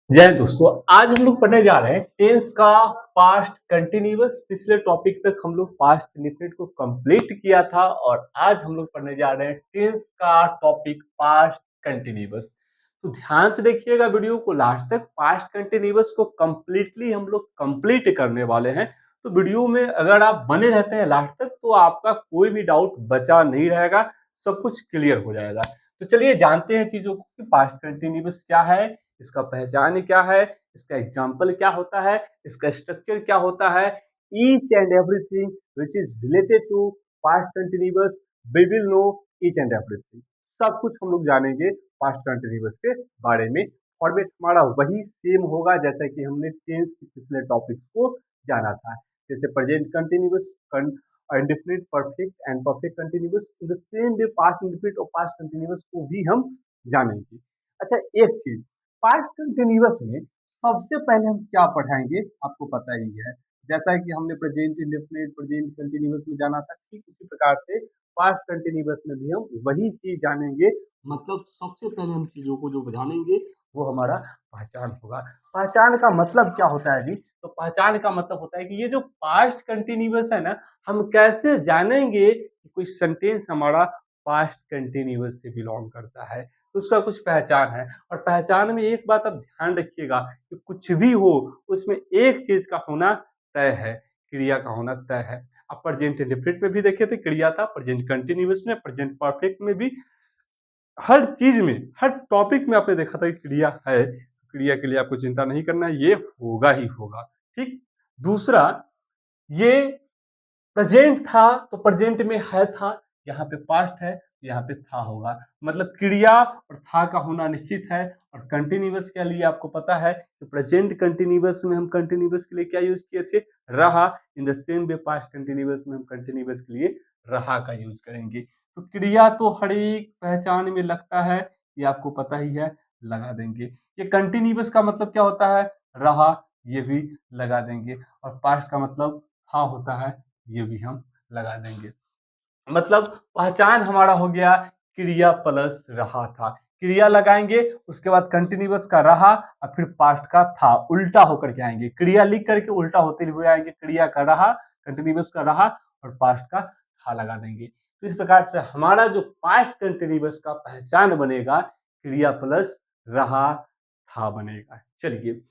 जय हिंद दोस्तों। आज हम लोग पढ़ने जा रहे हैं टेंस का पास्ट कंटिन्यूअस। पिछले टॉपिक तक हम लोग पास्ट इंडेफिनिट को कंप्लीट किया था और आज हम लोग पढ़ने जा रहे हैं टेंस का टॉपिक पास्ट कंटिन्यूअस। तो ध्यान से देखिएगा वीडियो को लास्ट तक। पास्ट कंटिन्यूअस को कंप्लीटली हम लोग कंप्लीट करने वाले हैं, तो वीडियो में अगर आप बने रहते हैं लास्ट तक तो आपका कोई भी डाउट बचा नहीं रहेगा, सब कुछ क्लियर हो जाएगा। तो चलिए जानते हैं चीजों को कि पास्ट कंटिन्यूअस क्या है, इसका पहचान क्या है, इसका एग्जाम्पल क्या होता है, इसका स्ट्रक्चर क्या होता है। Each and everything which is related to past continuous we will know each and everything. सब कुछ हम लोग जानेंगे पास्ट कंटिन्यूअस के बारे में। फॉर्मेट हमारा वही सेम होगा जैसा कि हमने टेंस के पिछले टॉपिक को जाना था। जैसे present continuous, indefinite, perfect and perfect continuous, in the same way past indefinite और पास्ट कंटिन्यूअस को भी हम जानेंगे। अच्छा, एक चीज पास्ट कंटिन्यूअस में सबसे पहले हम क्या पढ़ाएंगे आपको पता ही है। जैसा कि हमने प्रेजेंट इंडेफिनिट, प्रेजेंट कंटिन्यूअस में जाना था, ठीक उसी प्रकार से पास्ट कंटिन्यूअस में भी हम वही चीज जानेंगे। मतलब सबसे पहले हम चीजों को जो जानेंगे वो हमारा पहचान होगा। पहचान का मतलब क्या होता है जी? तो पहचान का मतलब होता है कि ये जो पास्ट कंटिन्यूअस है ना, हम कैसे जानेंगे कि कोई सेंटेंस हमारा पास्ट कंटिन्यूअस से बिलोंग करता है, तो उसका कुछ पहचान है। और पहचान में एक बात आप ध्यान रखिएगा कि कुछ भी हो उसमें एक चीज का होना तय है, क्रिया का होना तय है। आप प्रेजेंट इंडेफिनिट में भी देखे थे क्रिया था, प्रेजेंट कंटिन्यूअस में, प्रेजेंट परफेक्ट में भी, हर चीज में, हर टॉपिक में आपने देखा था कि क्रिया है। क्रिया के लिए आपको चिंता नहीं करना है, ये होगा ही होगा। ठीक। दूसरा, ये प्रेजेंट था तो प्रेजेंट में है था, यहाँ पे पास्ट है यहाँ पे था होगा। मतलब क्रिया और था का होना निश्चित है। और कंटिन्यूअस के लिए आपको पता है कि प्रेजेंट कंटिन्यूअस में हम कंटिन्यूअस के लिए क्या यूज किए थे? रहा। In the same way past continuous में हम कंटिन्यूअस के लिए रहा का यूज करेंगे। तो क्रिया तो हर एक पहचान में लगता है, ये आपको पता ही है, लगा देंगे। ये कंटिन्यूअस का मतलब क्या होता है? रहा, ये भी लगा देंगे। और पास्ट का मतलब था होता है, ये भी हम लगा देंगे। मतलब पहचान हमारा हो गया क्रिया प्लस रहा था। क्रिया लगाएंगे, उसके बाद कंटिन्यूअस का रहा और फिर पास्ट का था, उल्टा होकर के आएंगे। क्रिया लिख करके उल्टा होते हुए आएंगे, क्रिया का रहा, कंटिन्यूअस का रहा और पास्ट का था लगा देंगे। तो इस प्रकार से हमारा जो पास्ट कंटिन्यूअस का पहचान बनेगा क्रिया प्लस रहा था बनेगा। चलिए,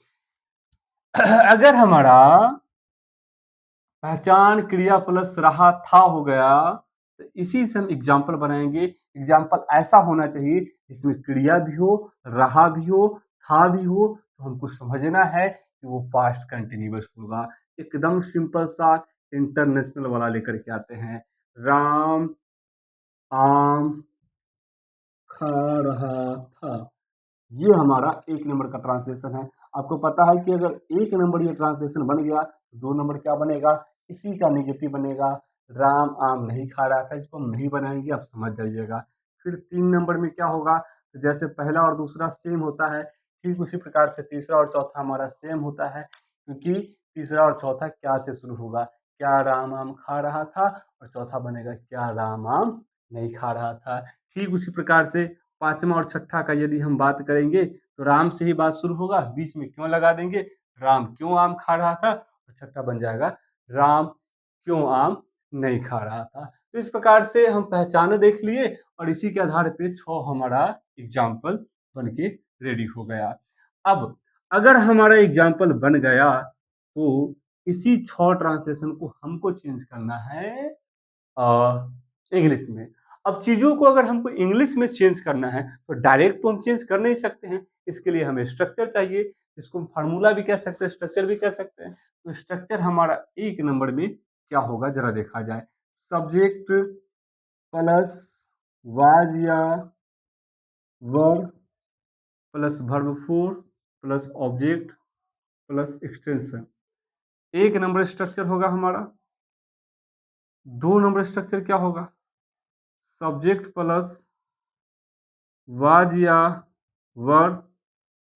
अगर हमारा पहचान क्रिया प्लस रहा था हो गया, तो इसी से हम एग्जाम्पल बनाएंगे। एग्जाम्पल ऐसा होना चाहिए जिसमें क्रिया भी हो, रहा भी हो, था भी हो, तो हमको समझना है कि वो पास्ट कंटिन्यूअस होगा। एकदम सिंपल सा इंटरनेशनल वाला लेकर के आते हैं। राम आम खा रहा था, ये हमारा एक नंबर का ट्रांसलेशन है। आपको पता है कि अगर एक नंबर ये ट्रांसलेशन बन गया तो दो नंबर क्या बनेगा? इसी का नेगेटिव बनेगा। राम आम नहीं खा रहा था, इसको हम नहीं बनाएंगे, आप समझ जाइएगा। फिर तीन नंबर में क्या होगा? तो जैसे पहला और दूसरा सेम होता है, ठीक उसी प्रकार से तीसरा और चौथा हमारा सेम होता है, क्योंकि तीसरा और चौथा क्या से शुरू होगा? क्या राम आम खा रहा था, और चौथा बनेगा क्या राम आम नहीं खा रहा था। ठीक उसी प्रकार से पांचवा और छठा का यदि हम बात करेंगे तो राम से ही बात शुरू होगा, बीच में क्यों लगा देंगे? राम क्यों आम खा रहा था, और छठा बन जाएगा राम क्यों आम नहीं खा रहा था। तो इस प्रकार से हम पहचान देख लिए और इसी के आधार पे 6 हमारा एग्जाम्पल बन के रेडी हो गया। अब अगर हमारा एग्जाम्पल बन गया तो इसी 6 ट्रांसलेशन को हमको चेंज करना है इंग्लिश में। अब चीजों को अगर हमको इंग्लिश में चेंज करना है तो डायरेक्ट तो हम चेंज कर नहीं सकते हैं, इसके लिए हमें स्ट्रक्चर चाहिए, जिसको हम फार्मूला भी कह सकते हैं, स्ट्रक्चर भी कह सकते हैं। तो स्ट्रक्चर हमारा एक नंबर में क्या होगा जरा देखा जाए। सब्जेक्ट प्लस वाज या verb plus verb four plus object plus extension, एक नंबर स्ट्रक्चर होगा हमारा। दो नंबर स्ट्रक्चर क्या होगा? सब्जेक्ट प्लस वाज या verb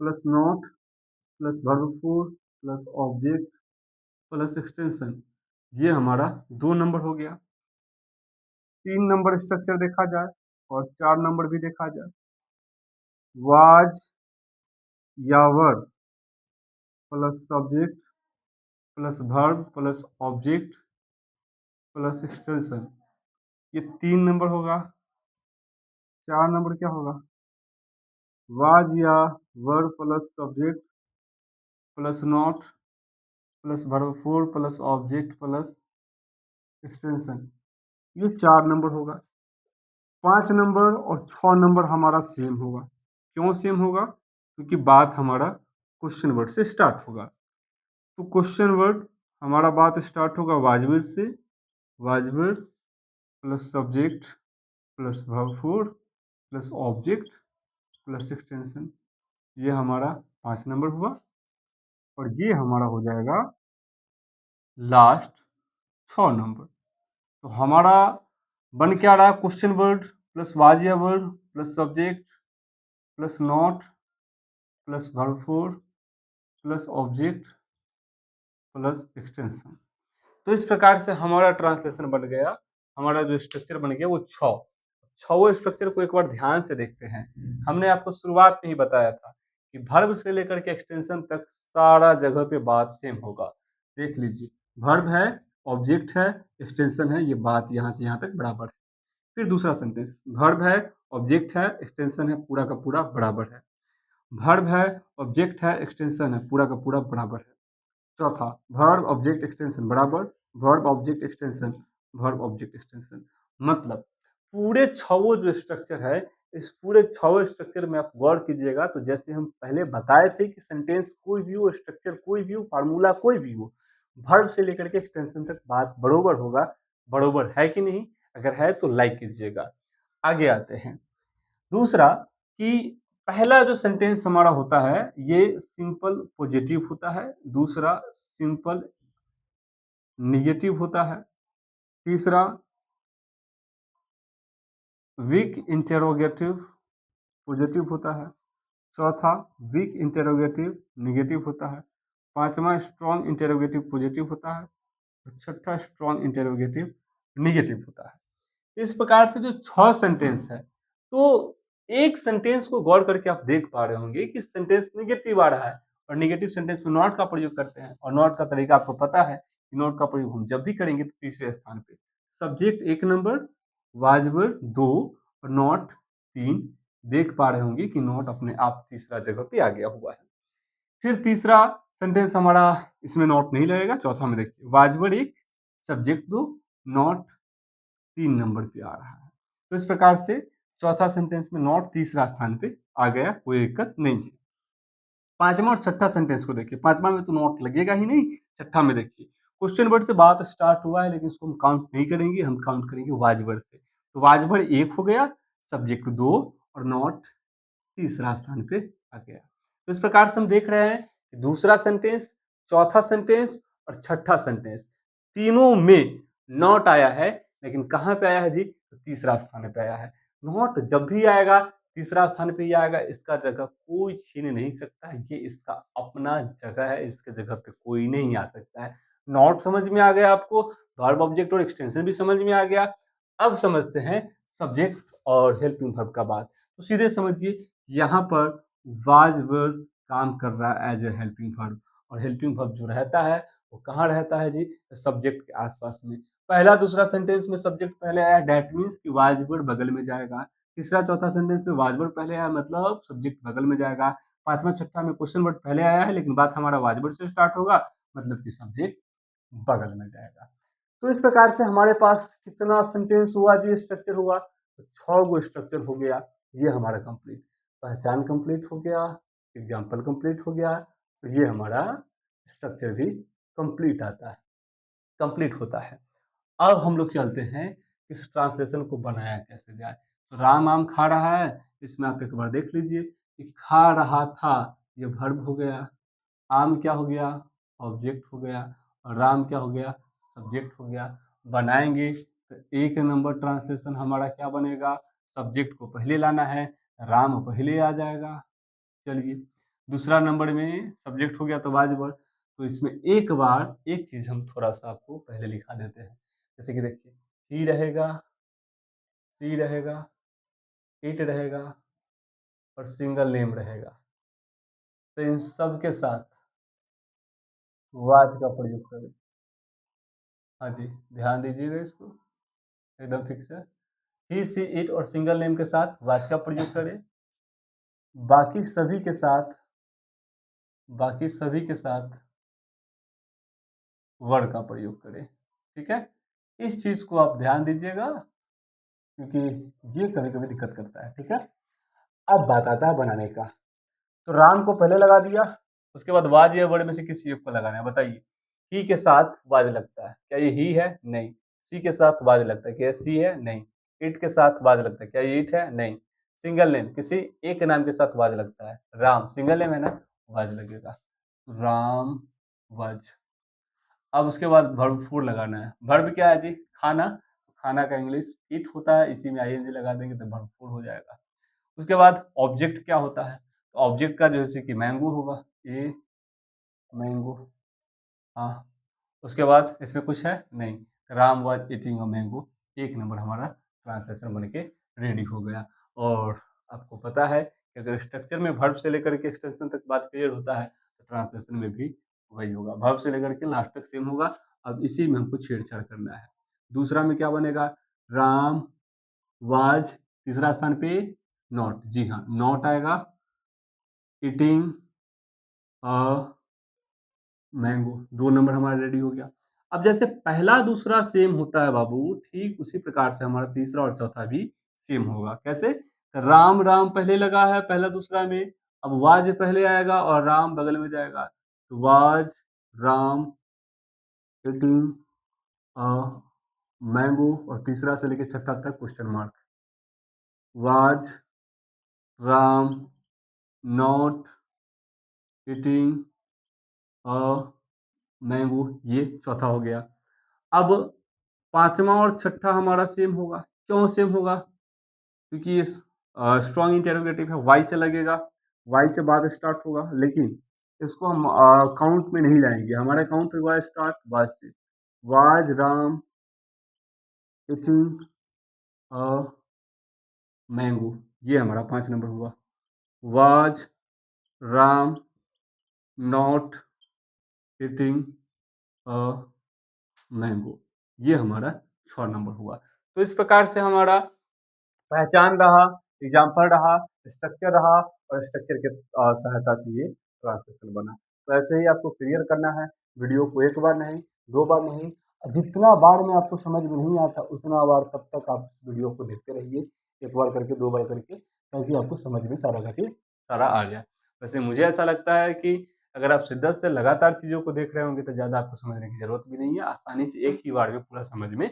plus not plus verb four plus object plus extension, ये हमारा दो नंबर हो गया। तीन नंबर स्ट्रक्चर देखा जाए और चार नंबर भी देखा जाए। वाज या verb plus subject plus verb plus object plus extension, ये 3 नंबर होगा। 4 नंबर क्या होगा? वाज या verb plus subject plus not plus verb 4 plus object plus extension, ये 4 नंबर होगा। 5 नंबर और 6 नंबर हमारा सेम होगा। क्यों सेम होगा? क्योंकि बात हमारा क्वेश्चन वर्ड से स्टार्ट होगा। तो क्वेश्चन वर्ड हमारा बात स्टार्ट होगा वाजविर से, वाजविर plus subject plus verb 4 plus object plus extension, ये हमारा 5 नंबर हुआ। और ये हमारा हो जाएगा लास्ट 6 नंबर। तो हमारा बन क्या रहा? क्वेश्चन वर्ड प्लस वाज या word plus subject plus not plus verb 4 plus object plus extension. तो इस प्रकार से हमारा ट्रांसलेशन बन गया। हमारा जो स्ट्रक्चर बन गया वो छो स्ट्रक्चर को एक बार ध्यान से देखते हैं। हमने आपको शुरुआत में ही बताया था कि वर्ब से लेकर के एक्सटेंशन तक सारा जगह पे बात सेम होगा। देख लीजिए, वर्ब है, ऑब्जेक्ट है, एक्सटेंशन है, ये बात यहाँ से यहाँ तक बराबर है। फिर दूसरा सेंटेंस, वर्ब है, ऑब्जेक्ट है, एक्सटेंशन है, पूरा का पूरा बराबर है। वर्ब है, ऑब्जेक्ट है, एक्सटेंशन है, पूरा का पूरा बराबर है। चौथा, वर्ब ऑब्जेक्ट एक्सटेंशन बराबर, verb object extension, verb object extension. मतलब पूरे छवो जो स्ट्रक्चर है, इस पूरे छवो स्ट्रक्चर में आप गौर कीजिएगा तो जैसे हम पहले बताए थे कि सेंटेंस कोई भी हो, स्ट्रक्चर कोई भी हो, फार्मूला कोई भी हो, वर्ब से लेकर के एक्सटेंशन तक बात बरोबर होगा। बरोबर है कि नहीं? अगर है तो लाइक कीजिएगा। आगे आते हैं। दूसरा कि पहला जो सेंटेंस हमारा होता है ये सिंपल पॉजिटिव होता है, दूसरा सिंपल निगेटिव होता है, तीसरा वीक इंटेरोगेटिव पॉजिटिव होता है, चौथा वीक इंटेरोगेटिव निगेटिव होता है, पांचवा स्ट्रॉन्ग इंटेरोगेटिव पॉजिटिव होता है, और छठा स्ट्रॉन्ग इंटेरोगेटिव निगेटिव होता है। इस प्रकार से जो 6 सेंटेंस है, तो एक सेंटेंस को गौर करके आप देख पा रहे होंगे कि सेंटेंस निगेटिव आ रहा है और निगेटिव सेंटेंस में नॉट का प्रयोग करते हैं और नॉट का तरीका आपको पता है कि नॉट का प्रयोग हम जब भी करेंगे तो तीसरे स्थान पे, सब्जेक्ट 1 नंबर, वाजवर 2 और नॉट 3। देख पा रहे होंगे कि नॉट अपने आप तीसरा जगह पे आ गया हुआ है। फिर तीसरा सेंटेंस हमारा इसमें नॉट नहीं लगेगा। चौथा में देखिए, वाजवर 1 सब्जेक्ट 2 नॉट 3 नंबर पे आ रहा है। तो इस प्रकार से चौथा सेंटेंस में नॉट तीसरा स्थान पे आ गया, कोई दिक्कत नहीं है। पांचवा और छठा सेंटेंस को देखिए, पांचवा में तो नॉट लगेगा ही नहीं, छठा में देखिए क्वेश्चन वर्ड से बात स्टार्ट हुआ है लेकिन इसको हम काउंट नहीं करेंगे, हम काउंट करेंगे वाजवर से। तो वाजवर 1 हो गया, सब्जेक्ट 2 और नॉट तीसरा स्थान पे आ गया। तो इस प्रकार से हम देख रहे हैं कि दूसरा सेंटेंस, चौथा सेंटेंस और छठा सेंटेंस तीनों में नॉट आया है, लेकिन कहाँ पे आया है जी? तो तीसरा स्थान पे आया है। नॉट जब भी आएगा तीसरा स्थान पे ही आएगा, इसका जगह कोई छीन नहीं सकता है, ये इसका अपना जगह है, इसके जगह पे कोई नहीं आ सकता है। नॉट समझ में आ गया आपको, वर्ब ऑब्जेक्ट और एक्सटेंशन भी समझ में आ गया। अब समझते हैं सब्जेक्ट और हेल्पिंग वर्ब का बात। तो सीधे समझिए, यहाँ पर वाज वर्ब काम कर रहा है एज ए हेल्पिंग वर्ब, और हेल्पिंग वर्ब जो रहता है वो कहाँ रहता है जी? सब्जेक्ट के आसपास में। पहला दूसरा सेंटेंस में सब्जेक्ट पहले आया, दैट मीन्स कि वाज वर्ब बगल में जाएगा। तीसरा चौथा सेंटेंस में वाज वर्ब पहले आया, मतलब सब्जेक्ट बगल में जाएगा। पांचवा छठा में क्वेश्चन वर्ड पहले आया है लेकिन बात हमारा वाज वर्ब से स्टार्ट होगा, मतलब कि सब्जेक्ट बगल में जाएगा। तो इस प्रकार से हमारे पास कितना सेंटेंस हुआ जी? स्ट्रक्चर हुआ तो 6 गो स्ट्रक्चर हो गया। ये हमारा कंप्लीट, पहचान कंप्लीट हो गया, एग्जाम्पल कंप्लीट हो गया, तो ये हमारा स्ट्रक्चर भी कंप्लीट आता है, कंप्लीट होता है। अब हम लोग चलते हैं इस ट्रांसलेशन को बनाया कैसे जाए। तो राम आम खा रहा है, इसमें आप एक बार देख लीजिए कि खा रहा था ये वर्ब हो गया, आम क्या हो गया? ऑब्जेक्ट हो गया, और राम क्या हो गया? सब्जेक्ट हो गया। बनाएंगे तो एक नंबर ट्रांसलेशन हमारा क्या बनेगा? सब्जेक्ट को पहले लाना है, राम पहले आ जाएगा। चलिए, दूसरा नंबर में सब्जेक्ट हो गया तो वाजवर, तो इसमें एक बार एक चीज हम थोड़ा सा आपको पहले लिखा देते हैं। जैसे कि देखिए, ही रहेगा, सी रहेगा, इट रहेगा और सिंगल नेम रहेगा। तो इन सब के साथ वाज का प्रयोग करें। हाँ जी, ध्यान दीजिएगा इसको, एकदम फिक्स है। ही सी इट और सिंगल नेम के साथ वाज का प्रयोग करें। बाकी सभी के साथ, बाकी सभी के साथ वर्ड का प्रयोग करें। ठीक है, इस चीज को आप ध्यान दीजिएगा क्योंकि ये कभी कभी दिक्कत करता है। ठीक है, अब बात आता है बनाने का। तो राम को पहले लगा दिया, उसके बाद वाज या वर्ड में से किसी एक को लगाना है। बताइए, ही के साथ वाज लगता है, क्या ये ही है? नहीं। सी के साथ वाज लगता है, क्या ये सी है? नहीं। इट के साथ वाज लगता है, क्या ये इट है? नहीं। सिंगल नेम, किसी एक नाम के साथ वाज लगता है, राम सिंगल नेम है ना, वाज लगेगा, राम वाज। अब उसके बाद वर्ब फोर लगाना है। वर्ब क्या है जी? खाना। खाना का इंग्लिश ईट होता है, इसी में आईएनजी लगा देंगे तो वर्ब फोर हो जाएगा। उसके बाद ऑब्जेक्ट क्या होता है? तो ऑब्जेक्ट का जैसे कि मैंगो होगा, ए मैंगो। हाँ, उसके बाद इसमें कुछ है नहीं, Ram was eating a mango. एक नंबर हमारा ट्रांसलेशन बन के रेडी हो गया। और आपको पता है कि अगर स्ट्रक्चर में वर्ब से लेकर के एक्सटेंशन तक बात क्लियर होता है तो ट्रांसलेशन में भी वही होगा, वर्ब से लेकर के लास्ट तक सेम होगा। अब इसी में हमको छेड़छाड़ करना है। दूसरा में क्या बनेगा? राम वाज, तीसरा स्थान पे नॉट। जी हाँ, नॉट आएगा। ईटिंग अ मैंगो, 2 नंबर हमारा रेडी हो गया। अब जैसे पहला दूसरा सेम होता है बाबू, ठीक उसी प्रकार से हमारा तीसरा और चौथा भी सेम होगा। कैसे? राम राम पहले लगा है पहला दूसरा में, अब वाज पहले आएगा और राम बगल में जाएगा, तो was Ram eating a mango, और तीसरा से लेके छठा तक question mark. Was Ram not eating a mango, ये चौथा हो गया। अब पांचवा और छठा हमारा सेम होगा। क्यों सेम होगा? क्योंकि ये स्ट्रॉन्ग इंटेरोगेटिव है, वाई से लगेगा, वाई से बाद स्टार्ट होगा, लेकिन इसको हम काउंट में नहीं लाएंगे। हमारा काउंट हुआ स्टार्ट वाज से। Was Ram eating a mango, ये हमारा 5 नंबर हुआ। Was Ram not eating a mango, ये हमारा 6 नंबर हुआ। तो इस प्रकार से हमारा पहचान रहा, एग्जाम्पल रहा, स्ट्रक्चर रहा, और स्ट्रक्चर के सहायता से ये ट्रांसलेशन बना। तो ऐसे ही आपको क्लियर करना है वीडियो को, एक बार नहीं, 2 बार नहीं, जितना बार में आपको समझ में नहीं आता उतना बार तब तक आप वीडियो को देखते रहिए, 1 बार करके, 2 बार करके, ताकि आपको समझ में सारा का चीज़ सारा आ जाए। वैसे मुझे ऐसा लगता है कि अगर आप शिद्दत से लगातार चीज़ों को देख रहे होंगे तो ज़्यादा आपको समझने की ज़रूरत भी नहीं है, आसानी से एक ही बार में पूरा समझ में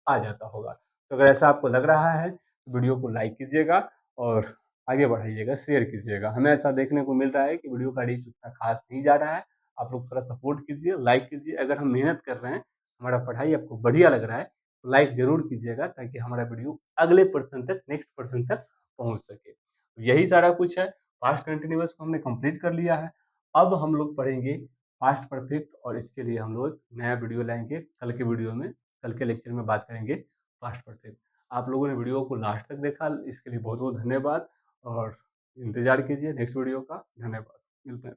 आ जाता होगा। तो अगर ऐसा आपको लग रहा है वीडियो को लाइक कीजिएगा और आगे बढ़ाइएगा, शेयर कीजिएगा। हमें ऐसा देखने को मिल रहा है कि वीडियो का रीच उतना खास नहीं जा रहा है। आप लोग थोड़ा सपोर्ट कीजिए, लाइक कीजिए। अगर हम मेहनत कर रहे हैं, हमारा पढ़ाई आपको बढ़िया लग रहा है, तो लाइक ज़रूर कीजिएगा ताकि हमारा वीडियो अगले पर्सन तक, नेक्स्ट पर्सन तक पहुँच सके। तो यही सारा कुछ है। पास्ट कंटिन्यूअस को हमने कंप्लीट कर लिया है। अब हम लोग पढ़ेंगे पास्ट परफेक्ट, और इसके लिए हम लोग नया वीडियो लाएँगे कल के वीडियो में। कल के लेक्चर में बात करेंगे पास्ट परफेक्ट। आप लोगों ने वीडियो को लास्ट तक देखा, इसके लिए बहुत बहुत धन्यवाद, और इंतजार कीजिए नेक्स्ट वीडियो का। धन्यवाद, मिलते हैं।